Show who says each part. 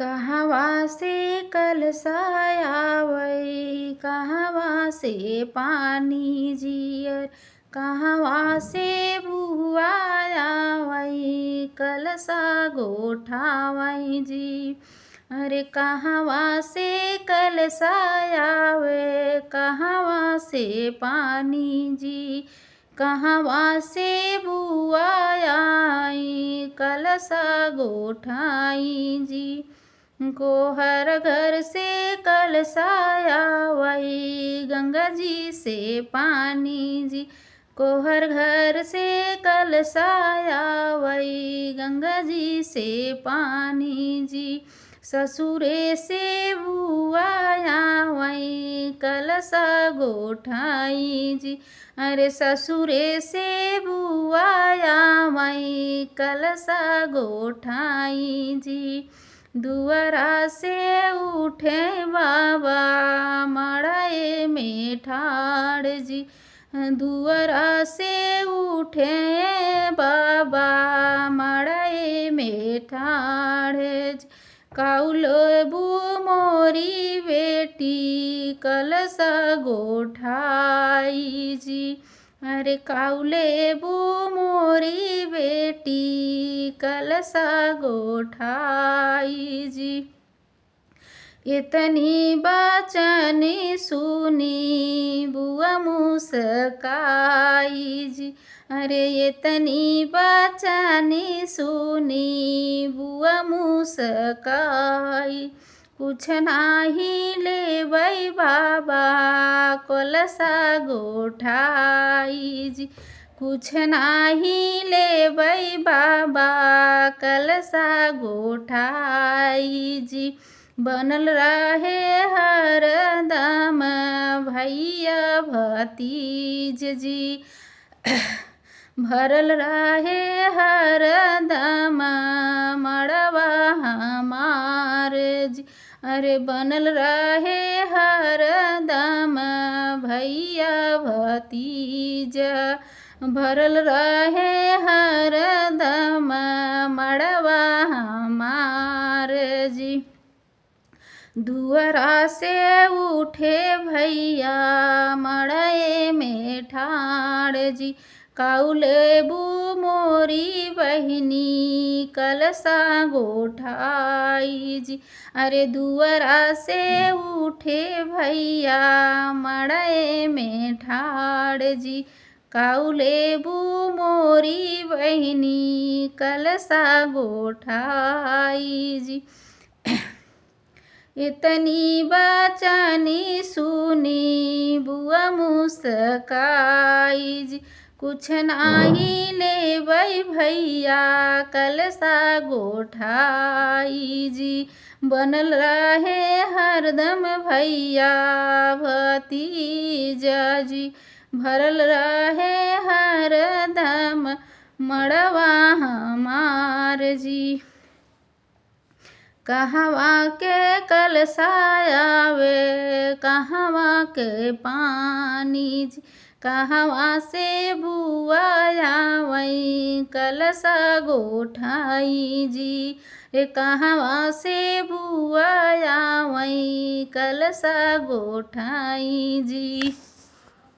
Speaker 1: कहवा से कलसायावै कहवा से पानी जियर कहवा से बुआयावै कलसा गोठावै जी। अरे कहवा से कलसायावे कहवा से पानी जी कहवा से बुआयाई कलसा गोठाई जी। गोहर घर से कलसायावै गंगा जी से पानी जी। कोहर घर से कलसायावै गंगा जी से पानी जी। ससुरे से बुआयावै कलसा गोठाई जी। अरे ससुरे से बुआयावै कलसा गोठाई जी। दुआरा से उठे बाबा मड़ाए में ठाड़ जी। दुआरा से उठे बाबा मड़ाए में ठाड़ जी। काउलबू मोरी बेटी कलसा गोठाई जी। अरे काउलेबू मोरी बेटी कलसा गोठाई जी। इतनी बचनी सुनी बुआ मुस्काई जी। अरे इतनी बचनी सुनी बुआ मुस्काई। कुछ नाही लेबै बाबा कलसा गोठाई जी। कुछ नाही लेबै बाबा कलसा गोठाई जी। बनल रहे हरदम भैया भतीज जी। भरल रहे हरदम मड़वा हमार जी। अरे बनल रहे हरदम भैया भतीजा भरल रहे हरदम मड़वा हमार जी। दुआरा से उठे भैया मड़ाए में ठाड़ जी। काउलेबू मोरी बहिनी कलसा गोठाई जी। अरे दुआरा से उठे भैया मड़ाए में ठाड़ जी। काउलेबू मोरी बहिनी कलसा गोठाई जी। इतनी बचनी सुनी बुआ मुस्काई जी। कुछ नाही लेबै भैया कलसा गोठाई जी। बनल रहे हरदम भैया भतीजा जी। भरल रहे हरदम मड़वा हमार जी। कहवा के कलसायावे कहवा के पानी जी। कहवा से बुआयावै कलसा गोठाई जी। रे कहवा से बुआयावै कलसा गोठाई जी।